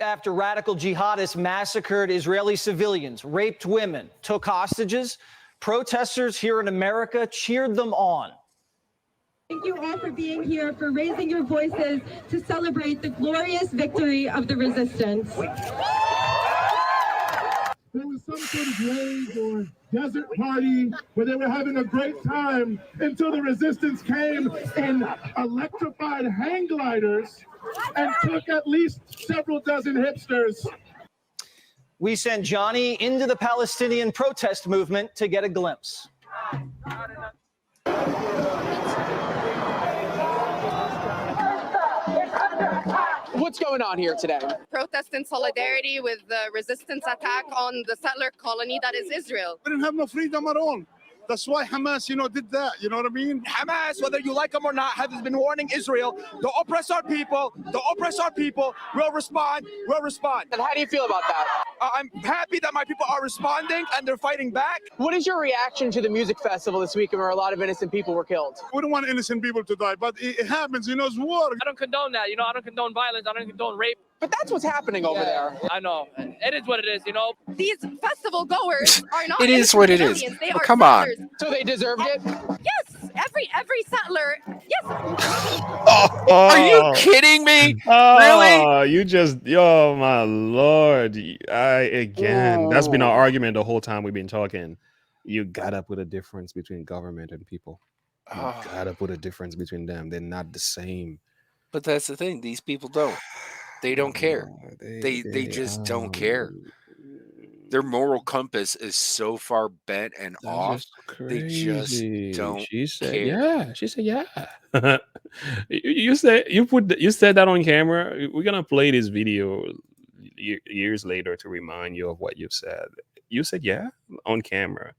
After radical jihadists massacred Israeli civilians, raped women, took hostages, protesters here in America cheered them on. Thank you all for being here, for raising your voices to celebrate the glorious victory of the resistance. There was some sort of rave or desert party where they were having a great time until the resistance came in electrified hang gliders and took at least several dozen hipsters. We sent Johnny into the Palestinian protest movement to get a glimpse. What's going on here today? Protest in solidarity with the resistance attack on the settler colony that is Israel. We didn't have no freedom at all. That's why Hamas, did that. You know what I mean? Hamas, whether you like them or not, has been warning Israel, don't oppress our people, we'll respond. And how do you feel about that? I'm happy that my people are responding and they're fighting back. What is your reaction to the music festival this weekend where a lot of innocent people were killed? We don't want innocent people to die, but it happens, it's war. I don't condone that, I don't condone violence, I don't condone rape. But that's what's happening over there. I know. It is what it is, These festival goers are not It is what it is. civilians. They Well, are come on. settlers. So they deserved it? Yes, every settler. Yes. Are you kidding me? Really? You just, oh my Lord. That's been our argument the whole time we've been talking. You gotta put a difference between government and people. You gotta put a difference between them. They're not the same. But that's the thing. These people don't. They don't care. They just don't care. Their moral compass is so far bent and off. They just don't care. Yeah. She said, yeah. you said that on camera. We're gonna play this video years later to remind you of what you've said. You said, yeah, on camera.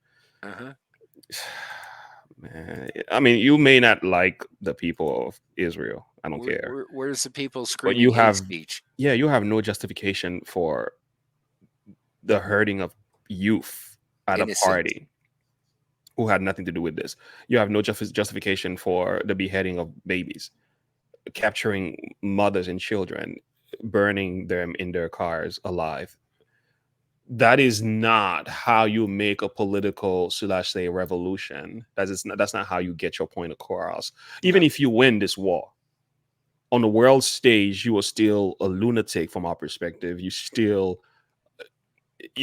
Man, I mean, you may not like the people of Israel. I don't care. Where's the people screaming? But you have speech? Yeah, you have no justification for the hurting of youth at a party who had nothing to do with this. You have no justification for the beheading of babies, capturing mothers and children, burning them in their cars alive. That is not how you make a political / revolution. That's not how you get your point across. Even if you win this war on the world stage, you are still a lunatic from our perspective. You're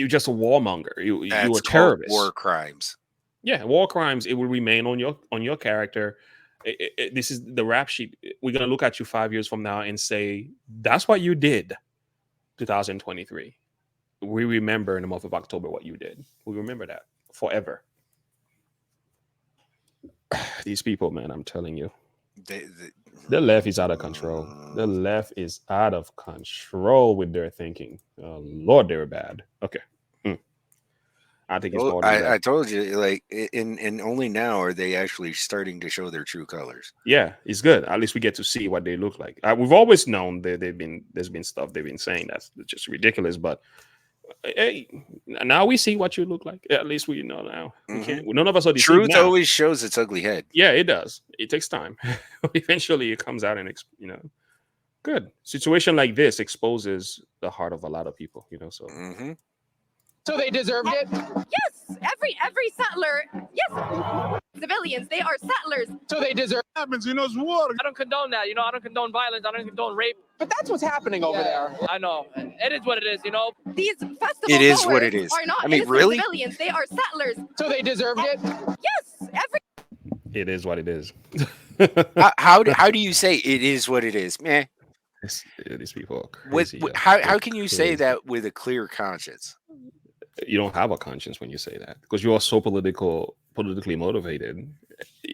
just a warmonger. You're a terrorist. War crimes. Yeah, war crimes. It will remain on your character. This is the rap sheet. We're gonna look at you 5 years from now and say that's what you did. 2023. We remember in the month of October what you did. We remember that forever. These people, man, I'm telling you, the left is out of control. The left is out of control with their thinking. Oh, Lord, they're bad. Okay. I think it's more than that. I told you, like, and only now are they actually starting to show their true colors. Yeah, it's good. At least we get to see what they look like. We've always known there's been stuff they've been saying that's just ridiculous, but hey, now we see what you look like. At least we know now. None of us are truth always shows its ugly head. Yeah, it does. It takes time. Eventually, it comes out and good. Situation like this exposes the heart of a lot of people. So. So they deserved it? Yes, every settler. Yes. Civilians, they are settlers. So they deserve it. Happens, it's war. I don't condone that, I don't condone violence, I don't condone rape. But that's what's happening over there. I know. It is what it is, These festival It is what it goers is. are not I mean, innocent really? civilians. They are settlers. So they deserved it? Yes, It is what it is. How do you say it is what it is? Meh. These people are crazy. How can you say that with a clear conscience? You don't have a conscience when you say that because you are so politically motivated.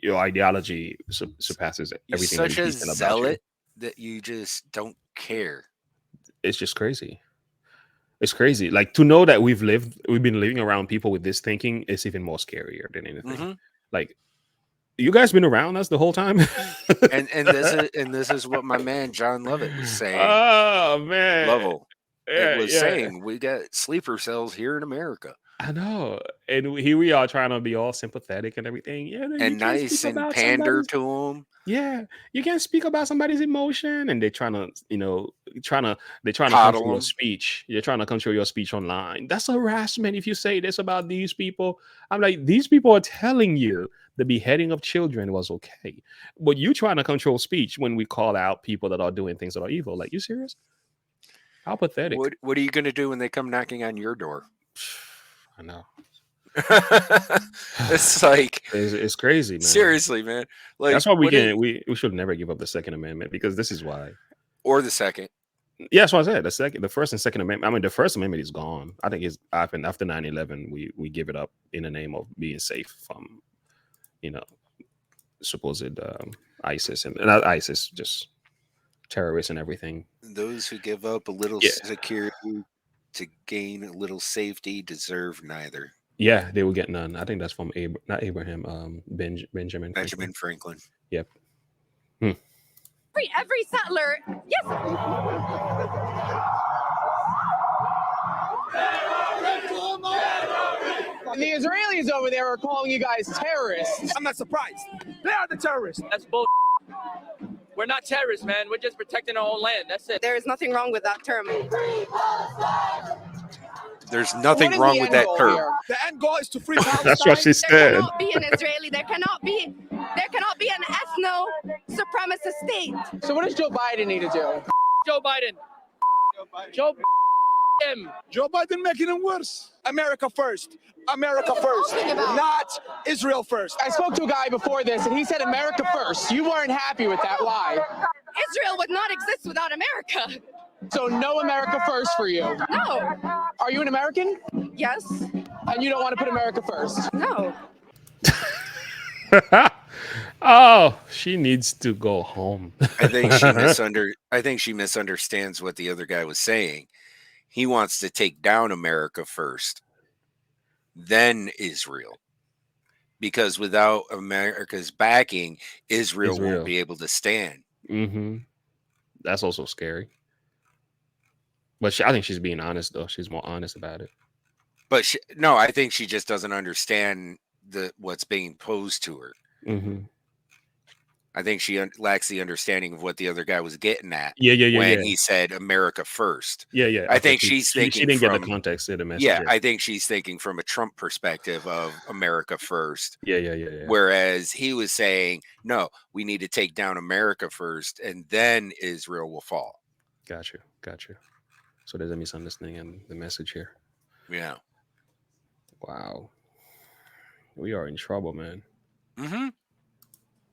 Your ideology surpasses everything. You're such a zealot that you just don't care. It's just crazy. It's crazy. Like, to know that we've been living around people with this thinking is even more scarier than anything. Like, you guys been around us the whole time. and this is what my man John Lovett was saying. Oh man, Lovell. It was saying we got sleeper cells here in America. I know. And here we are trying to be all sympathetic and everything. Yeah, and nice and pander to them. Yeah, you can't speak about somebody's emotion, and they're trying to, they're trying to Coddle control your 'em. speech. You're trying to control your speech online. That's harassment if you say this about these people. I'm like, these people are telling you the beheading of children was okay, but you trying to control speech when we call out people that are doing things that are evil. Like, you serious? How pathetic. What are you going to do when they come knocking on your door? I know. It's like it's crazy, man. Seriously, man. Like, that's why we should never give up the Second Amendment, because this is why. Or the second. Yeah, that's what I said. The First and Second Amendment. I mean, the First Amendment is gone. I think it's after 9/11, we give it up in the name of being safe from, supposed ISIS and not ISIS, just terrorists and everything. Those who give up a little security to gain a little safety deserve neither. Yeah, they will get none. I think that's from Benjamin Franklin. Yep. Every settler, yes. The Israelis over there are calling you guys terrorists. I'm not surprised. They are the terrorists. That's bull. We're not terrorists, man. We're just protecting our own land. That's it. There is nothing wrong with that term. There's nothing wrong with that term. The end goal is to free Palestine. That's what she said. There cannot be an Israeli. There cannot be an ethno-supremacist state. So what does Joe Biden need to do? Joe Biden. Joe Biden making it worse. America first. America first. Not Israel first. I spoke to a guy before this, and he said America first. You weren't happy with that. Why? Israel would not exist without America. So no America first for you? No. Are you an American? Yes. And you don't want to put America first? No. Oh, she needs to go home. I think she misunderstands what the other guy was saying. He wants to take down America first, then Israel. Because without America's backing, Israel won't be able to stand. Mm-hmm. That's also scary. But I think she's being honest, though. She's more honest about it. But no, I think she just doesn't understand what's being posed to her. Mm-hmm. I think she lacks the understanding of what the other guy was getting at. When he said America first. Yeah. I think she's thinking she didn't get the context of the message. Yeah, I think she's thinking from a Trump perspective of America first. Yeah. Whereas he was saying, no, we need to take down America first, and then Israel will fall. Got you. So there's a misunderstanding in the message here. Yeah. Wow. We are in trouble, man. Mm-hmm.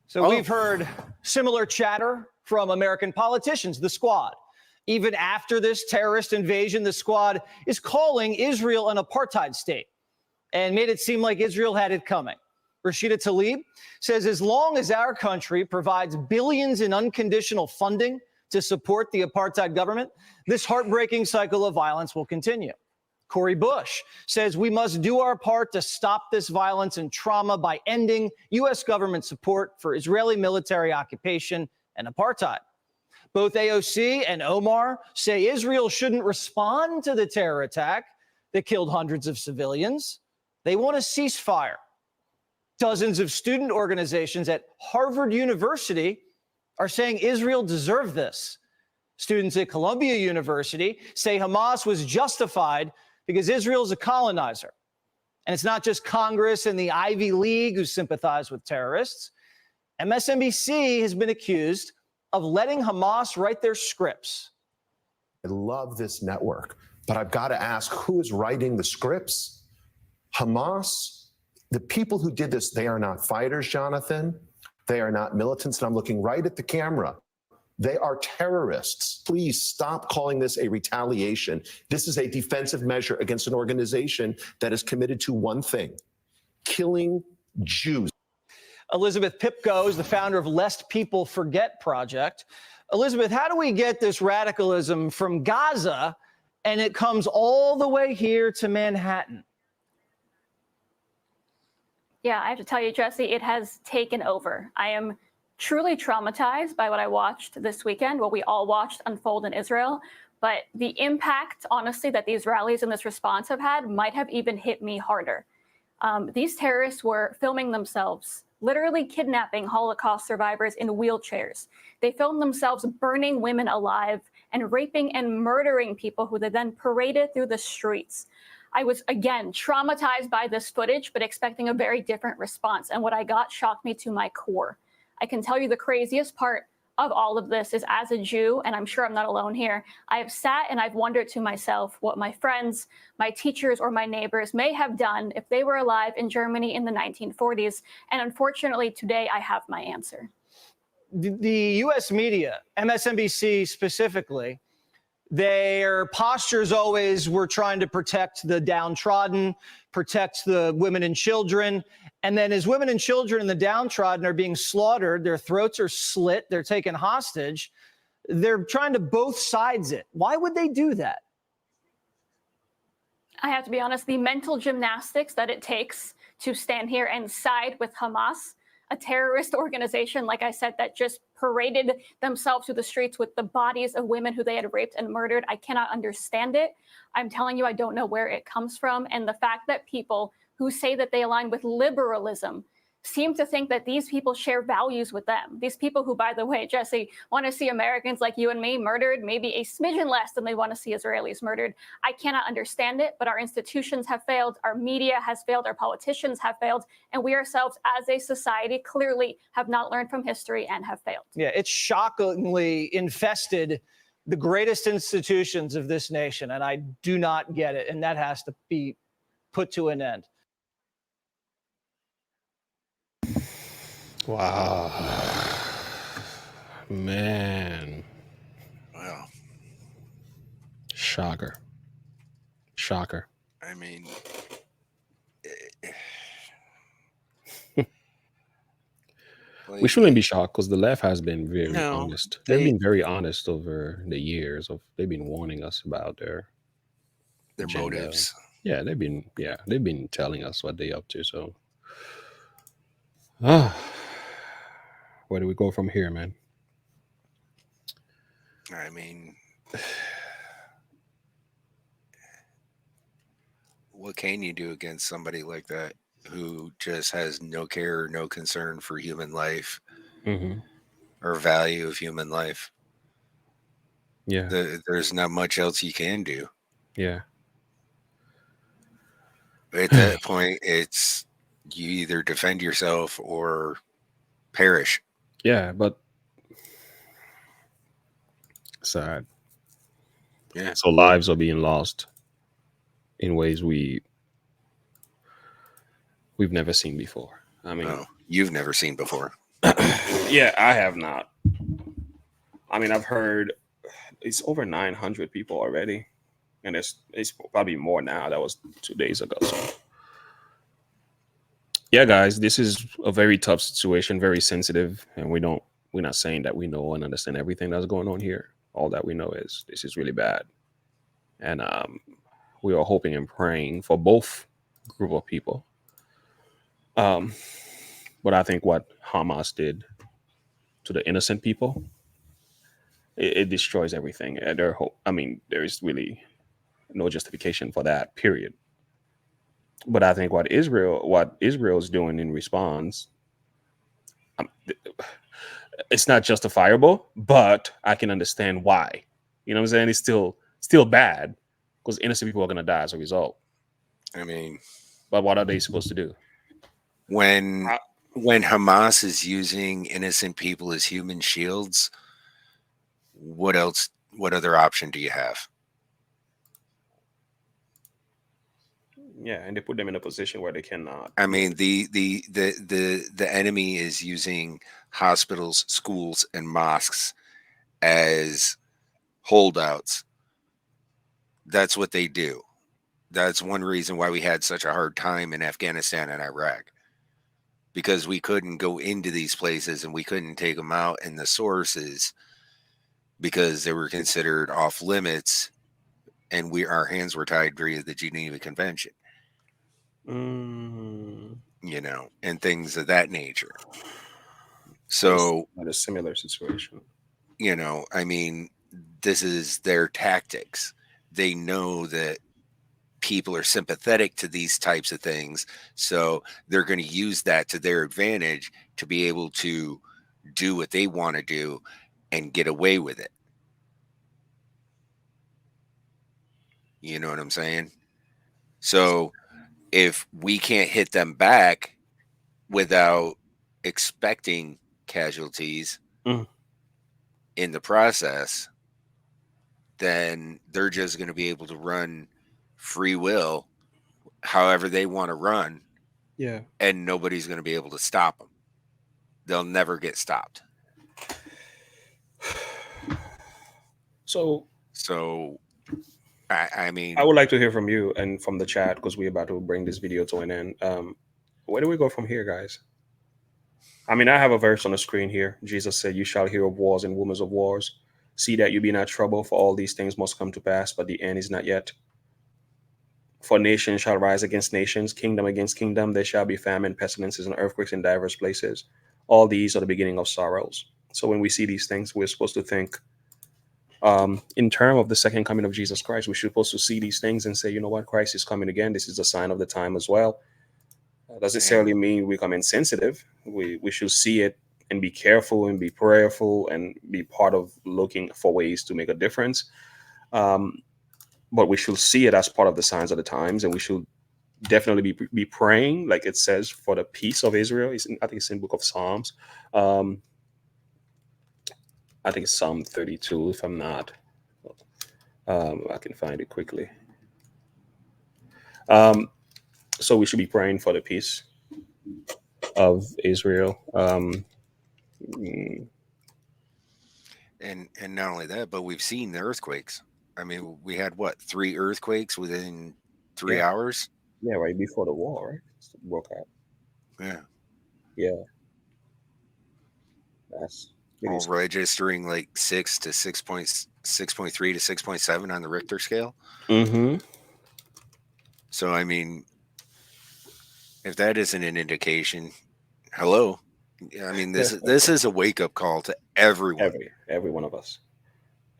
So we've heard similar chatter from American politicians, the Squad. Even after this terrorist invasion, the Squad is calling Israel an apartheid state and made it seem like Israel had it coming. Rashida Tlaib says as long as our country provides billions in unconditional funding to support the apartheid government, this heartbreaking cycle of violence will continue. Cori Bush says we must do our part to stop this violence and trauma by ending U.S. government support for Israeli military occupation and apartheid. Both AOC and Omar say Israel shouldn't respond to the terror attack that killed hundreds of civilians. They want a ceasefire. Dozens of student organizations at Harvard University are saying Israel deserved this. Students at Columbia University say Hamas was justified because Israel is a colonizer. And it's not just Congress and the Ivy League who sympathize with terrorists. MSNBC has been accused of letting Hamas write their scripts. I love this network, but I've got to ask, who is writing the scripts? Hamas? The people who did this, they are not fighters, Jonathan. They are not militants, and I'm looking right at the camera. They are terrorists. Please stop calling this a retaliation. This is a defensive measure against an organization that is committed to one thing: killing Jews. Elizabeth Pipko is the founder of Lest People Forget Project. Elizabeth, how do we get this radicalism from Gaza and it comes all the way here to Manhattan? Yeah, I have to tell you, Jesse, it has taken over. I am truly traumatized by what I watched this weekend, what we all watched unfold in Israel. But the impact, honestly, that these rallies and this response have had might have even hit me harder. These terrorists were filming themselves, literally kidnapping Holocaust survivors in wheelchairs. They filmed themselves burning women alive and raping and murdering people who they then paraded through the streets. I was, again, traumatized by this footage, but expecting a very different response. And what I got shocked me to my core. I can tell you the craziest part of all of this is, as a Jew, and I'm sure I'm not alone here, I have sat and I've wondered to myself what my friends, my teachers, or my neighbors may have done if they were alive in Germany in the 1940s. And unfortunately, today I have my answer. The U.S. media, MSNBC specifically, their postures always were trying to protect the downtrodden, protect the women and children. And then as women and children and the downtrodden are being slaughtered, their throats are slit, they're taken hostage, they're trying to both sides it. Why would they do that? I have to be honest, the mental gymnastics that it takes to stand here and side with Hamas, a terrorist organization, like I said, that just paraded themselves through the streets with the bodies of women who they had raped and murdered. I cannot understand it. I'm telling you, I don't know where it comes from. And the fact that people who say that they align with liberalism seem to think that these people share values with them. These people who, by the way, Jesse, want to see Americans like you and me murdered, maybe a smidgen less than they want to see Israelis murdered. I cannot understand it, but our institutions have failed, our media has failed, our politicians have failed, and we ourselves as a society clearly have not learned from history and have failed. Yeah, it's shockingly infested the greatest institutions of this nation, and I do not get it, and that has to be put to an end. Wow. Man. Wow. Shocker. Shocker. I mean, we shouldn't be shocked because the left has been very No, honest. They've been very honest over the years. They've been warning us about their agenda. motives. Yeah, they've been telling us what they're up to. So, where do we go from here, man? I mean, what can you do against somebody like that who just has no care, no concern for human life or value of human life? Yeah. There's not much else you can do. Yeah. At that point, it's you either defend yourself or perish. Yeah, but sad. Yeah. So lives are being lost in ways we've never seen before. I mean, you've never seen before. Yeah, I have not. I mean, I've heard it's over 900 people already, and it's probably more now. That was 2 days ago. So, yeah, guys, this is a very tough situation, very sensitive, and we're not saying that we know and understand everything that's going on here. All that we know is this is really bad, and we are hoping and praying for both group of people. But I think what Hamas did to the innocent people, it destroys everything. And there is really no justification for that, period. But I think what Israel is doing in response, it's not justifiable, but I can understand why. You know what I'm saying? It's still bad because innocent people are going to die as a result. I mean, but what are they supposed to do? When Hamas is using innocent people as human shields, what other option do you have? Yeah, and they put them in a position where they cannot. I mean, the enemy is using hospitals, schools, and mosques as holdouts. That's what they do. That's one reason why we had such a hard time in Afghanistan and Iraq, because we couldn't go into these places and we couldn't take them out in the sources because they were considered off limits, and our hands were tied via the Geneva Convention. You know, and things of that nature. So a similar situation. You know, I mean, this is their tactics. They know that people are sympathetic to these types of things, so they're going to use that to their advantage to be able to do what they want to do and get away with it. You know what I'm saying? So if we can't hit them back without expecting casualties in the process, then they're just going to be able to run free will however they want to run. Yeah. And nobody's going to be able to stop them. They'll never get stopped. So I mean, I would like to hear from you and from the chat, because we're about to bring this video to an end. Where do we go from here, guys? I mean, I have a verse on the screen here. Jesus said, "You shall hear of wars and rumors of wars. See that you be not troubled, for all these things must come to pass, but the end is not yet. For nation shall rise against nations, kingdom against kingdom. There shall be famine, pestilences, and earthquakes in diverse places. All these are the beginning of sorrows." So when we see these things, we're supposed to think in terms of the second coming of Jesus Christ. We're supposed to see these things and say, you know what, Christ is coming again. This is a sign of the time as well. Doesn't necessarily mean we become insensitive. We should see it and be careful and be prayerful and be part of looking for ways to make a difference. But we should see it as part of the signs of the times, and we should definitely be praying, like it says, for the peace of Israel. I think it's in the book of Psalms. I think it's Psalm 32, if I'm not. I can find it quickly. So we should be praying for the peace of Israel. And not only that, but we've seen the earthquakes. I mean, we had what, 3 earthquakes within 3 hours? Yeah, right before the war, right? It broke out. Yeah. Yeah. That's all registering like 6 to 6.3 to 6.7 on the Richter scale. So I mean, if that isn't an indication, hello. I mean, this is a wake up call to everyone. Every one of us.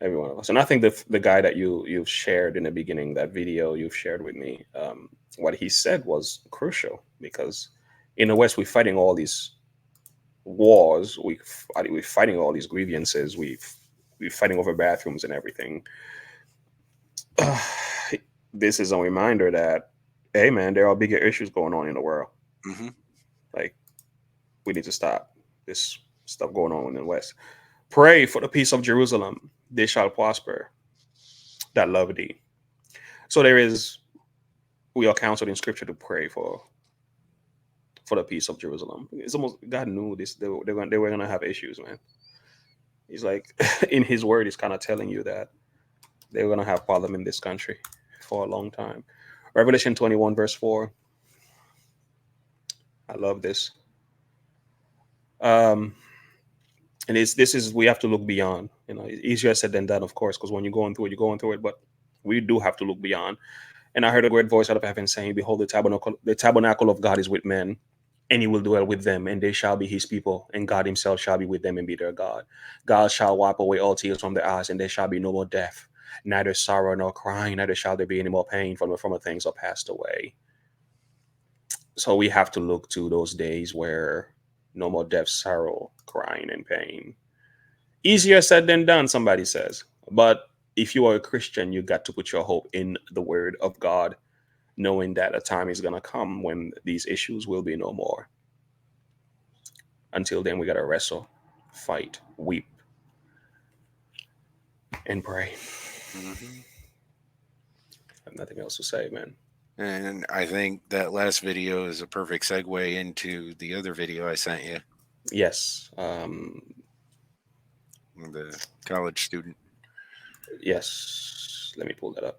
Every one of us. And I think the guy that you've shared in the beginning, that video you've shared with me, what he said was crucial, because in the West we're fighting all these wars, we're fighting all these grievances, we're fighting over bathrooms and everything. This is a reminder that, hey man, there are bigger issues going on in the world. Like, we need to stop this stuff going on in the West. Pray for the peace of Jerusalem. They shall prosper that love thee. So we are counseled in scripture to pray for the peace of Jerusalem. It's almost, God knew this. They were going to have issues, man. He's like, in his word, he's kind of telling you that they were going to have problem in this country for a long time. Revelation 21 verse 4. I love this. And this is, we have to look beyond. You know, easier said than done, of course, because when you're going through it, but we do have to look beyond. And I heard a great voice out of heaven saying, "Behold, the tabernacle of God is with men, and he will dwell with them, and they shall be his people, and God himself shall be with them and be their God. God shall wipe away all tears from their eyes, and there shall be no more death, neither sorrow nor crying, neither shall there be any more pain, for the things are passed away." So we have to look to those days where no more death, sorrow, crying, and pain. Easier said than done, somebody says. But if you are a Christian, you got to put your hope in the word of God, knowing that a time is going to come when these issues will be no more. Until then, we got to wrestle, fight, weep, and pray. I have nothing else to say, man. And I think that last video is a perfect segue into the other video I sent you. Yes. The college student. Yes. Let me pull that up.